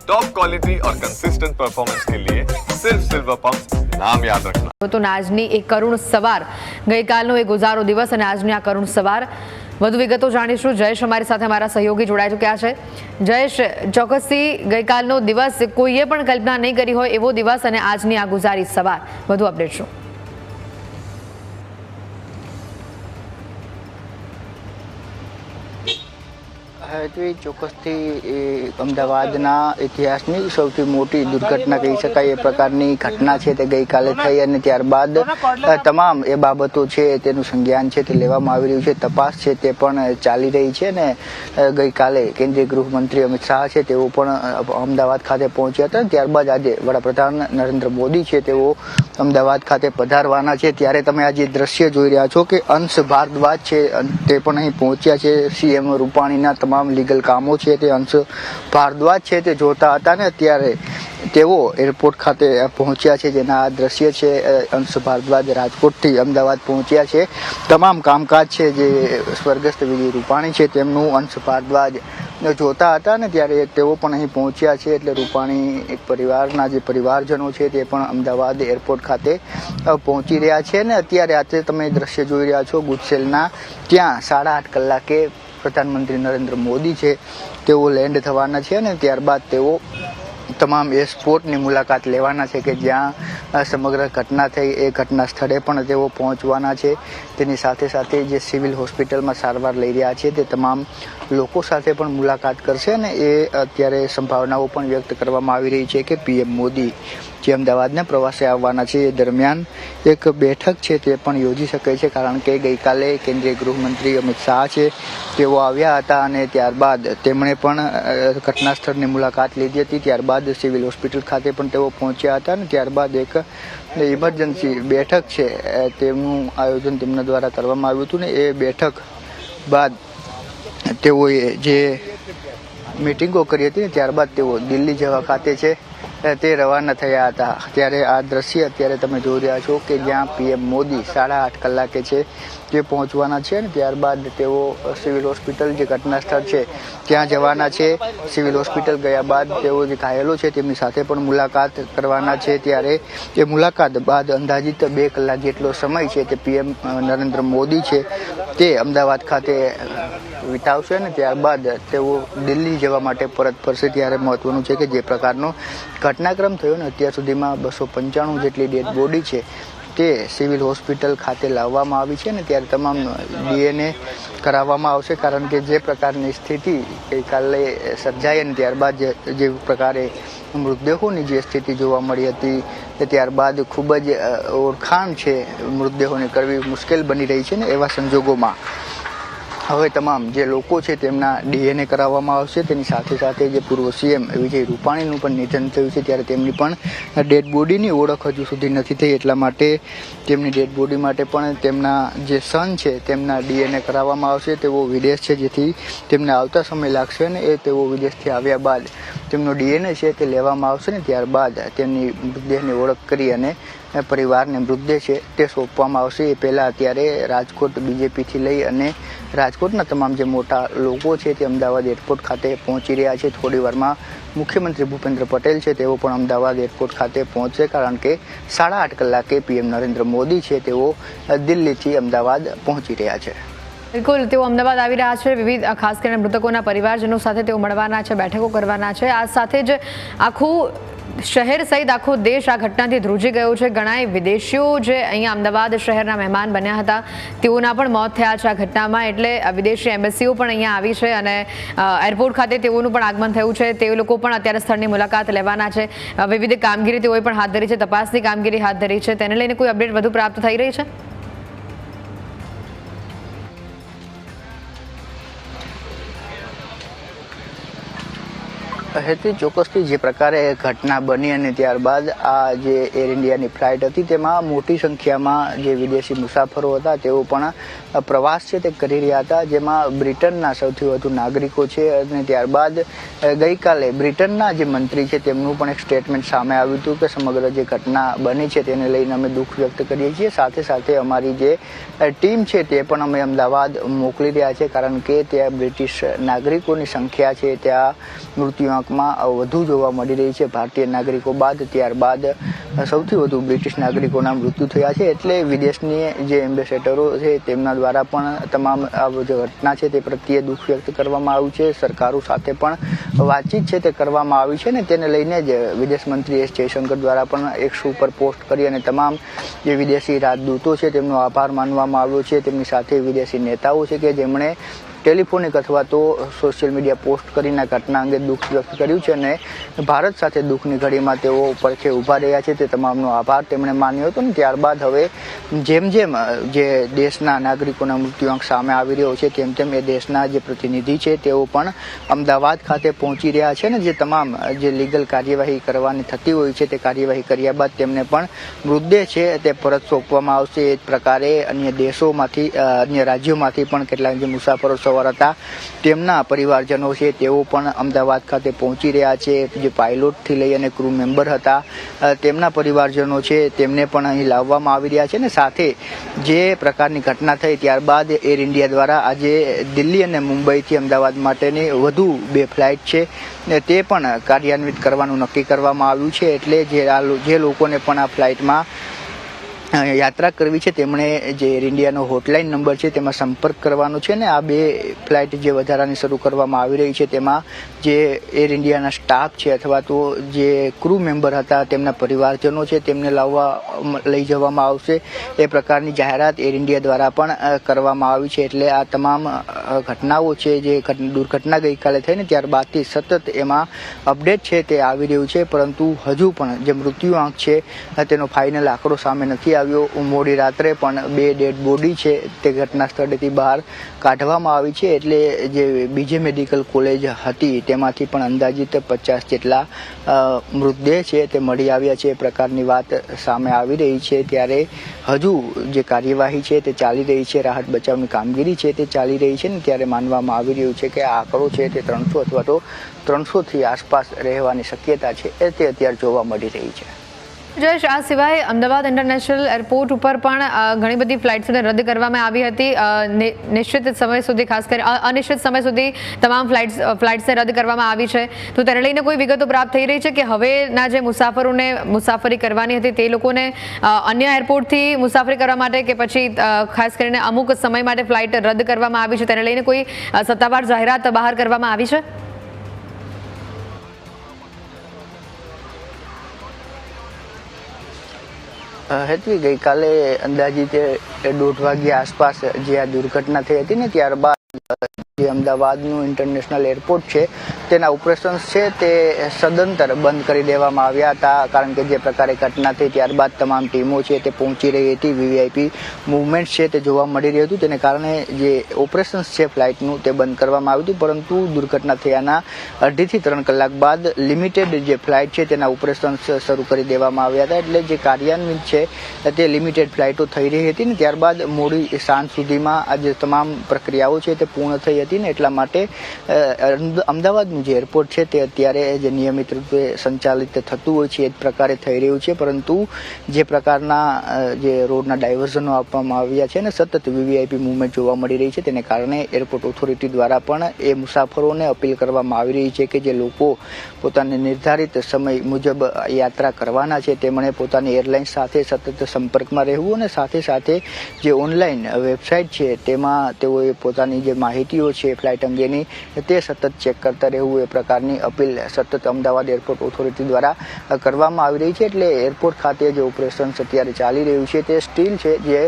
Top quality और consistent performance के लिए सिर्फ सिल्वर पंप नाम याद रखना। तो આજની એક કરુણ સવાર, ગઈકાલનો એક ગુજારો દિવસ અને આજની આ કરુણ સવાર, વધુ વિગતો જાણીશું. જયેશ અમારી સાથે અમારા સહયોગી જોડાઈ ચૂક્યા છે. જયેશ, ચોક્કસથી ગઈકાલનો દિવસ કોઈએ પણ કલ્પના નહીં કરી હોય એવો દિવસ અને આજની આ ગુજારી સવાર, વધુ અપડેટ શું? ચોક્કસથી અમદાવાદના ઇતિહાસની સૌથી મોટી દુર્ઘટના કહી શકાય એ પ્રકારની ઘટના છે તે ગઈકાલે થઈ અને ત્યારબાદ તમામ એ બાબતો છે તેનું સંજ્ઞાન છે તે લેવામાં આવી રહ્યું છે. તપાસ છે તે પણ ચાલી રહી છે ને ગઈકાલે કેન્દ્રીય ગૃહમંત્રી અમિત શાહ છે તેઓ પણ અમદાવાદ ખાતે પહોંચ્યા હતા. ત્યારબાદ આજે વડાપ્રધાન નરેન્દ્ર મોદી છે તેઓ અમદાવાદ ખાતે પધારવાના છે. ત્યારે તમે આજે દ્રશ્ય જોઈ રહ્યા છો કે અંશ ભારદ્વાજ છે તે પણ અહીં પહોંચ્યા છે. સીએમ રૂપાણીના તમામ લીગલ કામો છે તે અંશ ભારદ્વાજ છે તે જોતા હતા ને અત્યારે તેઓ એરપોર્ટ ખાતે પહોંચ્યા છે. જેના આ દ્રશ્ય છે, અંશ ભારદ્વાજ રાજકોટથી અમદાવાદ પહોંચ્યા છે. તમામ કામકાજ છે જે સ્વર્ગસ્થ વિજય રૂપાણી છે તેમનું અંશ ભારદ્વાજ જોતા હતા ને ત્યારે તેઓ પણ અહીં પહોંચ્યા છે. એટલે રૂપાણી પરિવારના જે પરિવારજનો છે તે પણ અમદાવાદ એરપોર્ટ ખાતે પહોંચી રહ્યા છે ને અત્યારે આજે તમે દ્રશ્ય જોઈ રહ્યા છો ગુજસેલના ત્યાં 8:30 કલાકે પ્રધાનમંત્રી નરેન્દ્ર મોદી છે તેઓ લેન્ડ થવાના છે અને ત્યારબાદ તેઓ તમામ એરપોર્ટની મુલાકાત લેવાના છે કે જ્યાં સમગ્ર ઘટના થઈ એ ઘટના સ્થળે પણ તેઓ પહોંચવાના છે. તેની સાથે સાથે જે સિવિલ હોસ્પિટલમાં સારવાર લઈ રહ્યા છે તે તમામ લોકો સાથે પણ મુલાકાત કરશે અને એ અત્યારે સંભાવનાઓ પણ વ્યક્ત કરવામાં આવી રહી છે કે પીએમ મોદી જે અમદાવાદના પ્રવાસે આવવાના છે એ દરમિયાન એક બેઠક છે તે પણ યોજી શકે છે. કારણ કે ગઈકાલે કેન્દ્રીય ગૃહમંત્રી અમિત શાહ છે તેઓ આવ્યા હતા અને ત્યારબાદ તેમણે પણ ઘટના સ્થળની મુલાકાત લીધી હતી. ત્યારબાદ સિવિલ હોસ્પિટલ ખાતે પણ તેઓ પહોંચ્યા હતા અને ત્યારબાદ એક ઇમરજન્સી બેઠક છે તેમનું આયોજન તેમના દ્વારા કરવામાં આવ્યું હતું ને એ બેઠક બાદ તેઓએ જે મિટિંગો કરી હતી ને ત્યારબાદ તેઓ દિલ્હી જવા ખાતે છે તે રવાના થયા હતા. ત્યારે આ દ્રશ્ય અત્યારે તમે જોઈ રહ્યા છો કે જ્યાં પીએમ મોદી 8:30 કલાકે છે તે પહોંચવાના છે અને ત્યારબાદ તેઓ સિવિલ હોસ્પિટલ જે ઘટના સ્થળ છે ત્યાં જવાના છે. સિવિલ હોસ્પિટલ ગયા બાદ તેઓ જે ઘાયલો છે તેમની સાથે પણ મુલાકાત કરવાના છે. ત્યારે એ મુલાકાત બાદ અંદાજિત 2 કલાક જેટલો સમય છે તે પીએમ નરેન્દ્ર મોદી છે તે અમદાવાદ ખાતે વિતાવશે અને ત્યારબાદ તેઓ દિલ્હી જવા માટે પરત ફરશે. ત્યારે મહત્વનું છે કે જે પ્રકારનો ઘટનાક્રમ થયો ને અત્યાર સુધીમાં 295 જેટલી ડેડ બોડી છે તે સિવિલ હોસ્પિટલ ખાતે લાવવામાં આવી છે ને ત્યારે તમામ DNA કરાવવામાં આવશે. કારણ કે જે પ્રકારની સ્થિતિ ગઈકાલે સર્જાઈ અને ત્યારબાદ જે પ્રકારે મૃતદેહોની જે સ્થિતિ જોવા મળી હતી ત્યારબાદ ખૂબ જ ઓળખાણ છે મૃતદેહોની કરવી મુશ્કેલ બની રહી છે ને એવા સંજોગોમાં હવે તમામ જે લોકો છે તેમના DNA કરાવવામાં આવશે. તેની સાથે સાથે જે પૂર્વ સીએમ વિજય રૂપાણીનું પણ નિધન થયું છે ત્યારે તેમની પણ ડેડ બોડીની ઓળખ હજુ સુધી નથી થઈ. એટલા માટે તેમની ડેડ બોડી માટે પણ તેમના જે સન છે તેમના DNA કરાવવામાં આવશે. તેઓ વિદેશ છે જેથી તેમને આવતા સમય લાગશે અને એ તેઓ વિદેશથી આવ્યા બાદ તેમનો DNA છે તે લેવામાં આવશે ને ત્યારબાદ તેમની મૃતદેહની ઓળખ કરી અને પરિવારને મૃતદેહ છે તે સોંપવામાં આવશે. એ પહેલાં અત્યારે રાજકોટ બીજેપીથી લઈ અને રાજકોટના તમામ જે મોટા લોકો છે તે અમદાવાદ એરપોર્ટ ખાતે પહોંચી રહ્યા છે. થોડી વારમાં મુખ્યમંત્રી ભૂપેન્દ્ર પટેલ છે તેઓ પણ અમદાવાદ એરપોર્ટ ખાતે પહોંચશે. કારણ કે 8:30 કલાકે પીએમ નરેન્દ્ર મોદી છે તેઓ દિલ્હીથી અમદાવાદ પહોંચી રહ્યા છે. બિલકુલ, તેઓ અમદાવાદ આવી રહ્યા છે. વિવિધ ખાસ કરીને મૃતકોના પરિવારજનો સાથે તેઓ મળવાના છે, બેઠકો કરવાના છે. આ સાથે જ આખું શહેર સહિત આખો દેશ આ ઘટનાથી ધ્રુજી ગયો છે. ઘણા વિદેશીઓ જે અહીંયા અમદાવાદ શહેરના મહેમાન બન્યા હતા તેઓના પણ મોત થયા છે આ ઘટનામાં. એટલે વિદેશી એમ્બસીઓ પણ અહીંયા આવી છે અને એરપોર્ટ ખાતે તેઓનું પણ આગમન થયું છે. તે લોકો પણ અત્યારે સ્થળની મુલાકાત લેવાના છે. વિવિધ કામગીરી તેઓએ પણ હાથ ધરી છે, તપાસની કામગીરી હાથ ધરી છે. તેને લઈને કોઈ અપડેટ વધુ પ્રાપ્ત થઈ રહી છે? હેતુ ચોક્કસથી જે પ્રકારે ઘટના બની અને ત્યારબાદ આ જે એર ઇન્ડિયાની ફ્લાઇટ હતી તેમાં મોટી સંખ્યામાં જે વિદેશી મુસાફરો હતા તેઓ પણ પ્રવાસ છે તે કરી રહ્યા હતા. જેમાં બ્રિટનના સૌથી વધુ નાગરિકો છે અને ત્યારબાદ ગઈકાલે બ્રિટનના જે મંત્રી છે તેમનું પણ એક સ્ટેટમેન્ટ સામે આવ્યું હતું કે સમગ્ર જે ઘટના બની છે તેને લઈને અમે દુઃખ વ્યક્ત કરીએ છીએ. સાથે સાથે અમારી જે ટીમ છે તે પણ અમે અમદાવાદ મોકલી રહ્યા છે કારણ કે ત્યાં બ્રિટિશ નાગરિકોની સંખ્યા છે ત્યાં મૃત્યુઆંક સંપર્કમાં વધુ જોવા મળી રહી છે. ભારતીય નાગરિકો બાદ ત્યારબાદ સૌથી વધુ બ્રિટિશ નાગરિકોના મૃત્યુ થયા છે. એટલે વિદેશની જે એમ્બેસેડરો છે તેમના દ્વારા પણ તમામ જે ઘટના છે તે પ્રત્યે દુઃખ વ્યક્ત કરવામાં આવ્યું છે. સરકારો સાથે પણ વાતચીત છે તે કરવામાં આવી છે ને તેને લઈને જ વિદેશ મંત્રી એસ જયશંકર દ્વારા પણ એક્સ ઉપર પોસ્ટ કરી અને તમામ જે વિદેશી રાજદૂતો છે તેમનો આભાર માનવામાં આવ્યો છે. તેમની સાથે વિદેશી નેતાઓ છે કે જેમણે ટેલિફોનિક અથવા તો સોશિયલ મીડિયા પોસ્ટ કરીને ઘટના અંગે દુઃખ વ્યક્ત કર્યું છે અને ભારત સાથે દુઃખની ઘડીમાં તેઓ પડખે ઊભા રહ્યા છે તે તમામનો આભાર તેમણે માન્યો હતો. ને ત્યારબાદ હવે જેમ જેમ જે દેશના નાગરિકોના મૃત્યુઆંક સામે આવી રહ્યો છે તેમ તેમ એ દેશના જે પ્રતિનિધિ છે તેઓ પણ અમદાવાદ ખાતે પહોંચી રહ્યા છે ને જે તમામ જે લીગલ કાર્યવાહી કરવાની થતી હોય છે તે કાર્યવાહી કર્યા બાદ તેમને પણ મૃતદેહ છે તે પરત સોંપવામાં આવશે. એ જ પ્રકારે અન્ય દેશોમાંથી અન્ય રાજ્યોમાંથી પણ કેટલાક જે મુસાફરો સવાર હતા તેમના પરિવારજનો છે તેઓ પણ અમદાવાદ ખાતે પહોંચી રહ્યા છે. જે પાયલોટથી લઈ અને ક્રૂ મેમ્બર હતા તેમના પરિવારજનો છે તેમને પણ અહીં લાવવામાં આવી રહ્યા છે. ને સાથે જે પ્રકારની ઘટના થઈ ત્યારબાદ એર ઇન્ડિયા દ્વારા આજે દિલ્હી અને મુંબઈથી અમદાવાદ માટેની વધુ 2 ફ્લાઇટ છે તે પણ કાર્યાન્વિત કરવાનું નક્કી કરવામાં આવ્યું છે. એટલે જે લોકોને પણ આ ફ્લાઇટમાં યાત્રા કરવી છે તેમણે જે એર ઇન્ડિયાનો હોટલાઇન નંબર છે તેમાં સંપર્ક કરવાનો છે. ને આ 2 ફ્લાઇટ જે વધારાની શરૂ કરવામાં આવી રહી છે તેમાં જે એર ઇન્ડિયાના સ્ટાફ છે અથવા તો જે ક્રૂ મેમ્બર હતા તેમના પરિવારજનો છે તેમને લઈ જવામાં આવશે. એ પ્રકારની જાહેરાત એર ઇન્ડિયા દ્વારા પણ કરવામાં આવી છે. એટલે આ તમામ ઘટનાઓ છે જે દુર્ઘટના ગઈકાલે થઈ ને ત્યારબાદથી સતત એમાં અપડેટ છે તે આવી રહ્યું છે. પરંતુ હજુ પણ જે મૃત્યુઆંક છે તેનો ફાઇનલ આંકડો સામે નથી આવ્યો. મોડી રાત્રે પણ 2 ડેડ બોડી છે તે ઘટના સ્થળેથી બહાર કાઢવામાં આવી છે. એટલે જે બીજે મેડિકલ કોલેજ હતી તેમાંથી પણ અંદાજિત 50 જેટલા મૃતદેહ છે તે મળી આવ્યા છે. એ પ્રકારની વાત સામે આવી રહી છે. ત્યારે હજુ જે કાર્યવાહી છે તે ચાલી રહી છે, રાહત બચાવની કામગીરી છે તે ચાલી રહી છે ને ત્યારે માનવામાં આવી રહ્યું છે કે આ આંકડો છે તે 300 અથવા તો 300થી આસપાસ રહેવાની શક્યતા છે તે અત્યારે જોવા મળી રહી છે. જયેશ, આ સિવાય અમદાવાદ ઇન્ટરનેશનલ એરપોર્ટ ઉપર પણ ઘણી બધી ફ્લાઇટ્સને રદ કરવામાં આવી હતી. નિશ્ચિત સમય સુધી, ખાસ કરી અનિશ્ચિત સમય સુધી તમામ ફ્લાઇટ્સને રદ કરવામાં આવી છે. તો તેને લઈને કોઈ વિગતો પ્રાપ્ત થઈ રહી છે કે હવેના જે મુસાફરોને મુસાફરી કરવાની હતી તે લોકોને અન્ય એરપોર્ટથી મુસાફરી કરવા માટે કે પછી ખાસ કરીને અમુક સમય માટે ફ્લાઇટ રદ કરવામાં આવી છે, તેને લઈને કોઈ સત્તાવાર જાહેરાત બહાર કરવામાં આવી છે? હેતવી, ગઈકાલે અંદાજિત 1:30 વાગ્યા આસપાસ જે આ દુર્ઘટના થઈ હતી ને ત્યારબાદ જે અમદાવાદનું ઇન્ટરનેશનલ એરપોર્ટ છે તેના ઓપરેશન્સ છે તે સદંતર બંધ કરી દેવામાં આવ્યા હતા. કારણ કે જે પ્રકારે ઘટના થઈ ત્યારબાદ તમામ ટીમો છે તે પહોંચી રહી હતી. વીવીઆઈપી મૂવમેન્ટ છે તે જોવા મળી રહ્યું હતું. તેને કારણે જે ઓપરેશન્સ છે ફ્લાઇટનું તે બંધ કરવામાં આવ્યું હતું. પરંતુ દુર્ઘટના થયાના 2.5 થી 3 કલાક બાદ લિમિટેડ જે ફ્લાઇટ છે તેના ઓપરેશન્સ શરૂ કરી દેવામાં આવ્યા હતા. એટલે જે કાર્યાન્વિત છે તે લિમિટેડ ફ્લાઇટો થઈ રહી હતી ને ત્યારબાદ મોડી સાંજ સુધીમાં આ જે તમામ પ્રક્રિયાઓ છે તે પૂર્ણ થઈ હતી ને એટલા માટે અમદાવાદનું જે એરપોર્ટ છે તે અત્યારે જે નિયમિત રૂપે સંચાલિત થતું હોય છે એ જ પ્રકારે થઈ રહ્યું છે. પરંતુ જે પ્રકારના જે રોડના ડાયવર્ઝનો આપવામાં આવ્યા છે ને સતત વીવીઆઈપી મૂવમેન્ટ જોવા મળી રહી છે તેને કારણે એરપોર્ટ ઓથોરિટી દ્વારા પણ એ મુસાફરોને અપીલ કરવામાં આવી રહી છે કે જે લોકો પોતાને નિર્ધારિત સમય મુજબ યાત્રા કરવાના છે તેમણે પોતાની એરલાઇન્સ સાથે સતત સંપર્કમાં રહેવું અને સાથે સાથે જે ઓનલાઈન વેબસાઇટ છે તેમાં તેઓએ પોતાની જે માહિતીઓ છે ફ્લાઇટ અંગેની તે સતત ચેક કરતા રહેવું એ પ્રકારની અપીલ સતત અમદાવાદ એરપોર્ટ ઓથોરિટી દ્વારા કરવામાં આવી રહી છે. એટલે એરપોર્ટ ખાતે જે ઓપરેશન્સ અત્યારે ચાલી રહ્યું છે તે સ્ટીલ છે જે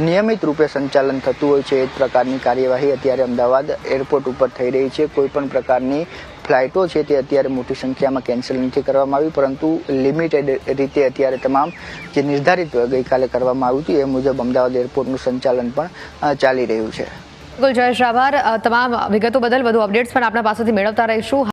નિયમિત રૂપે સંચાલન થતું હોય છે એ જ પ્રકારની કાર્યવાહી અત્યારે અમદાવાદ એરપોર્ટ ઉપર થઈ રહી છે. કોઈ પણ પ્રકારની ફ્લાઇટો છે તે અત્યારે મોટી સંખ્યામાં કેન્સલ નથી કરવામાં આવી, પરંતુ લિમિટેડ રીતે અત્યારે તમામ જે નિર્ધારિત ગઈકાલે કરવામાં આવ્યું હતું એ મુજબ અમદાવાદ એરપોર્ટનું સંચાલન પણ ચાલી રહ્યું છે. બિલકુલ જયેશ, આભાર. તમામ વિગતો બદલ વધુ અપડેટ્સ પણ આપણા પાસેથી મેળવતા રહીશું.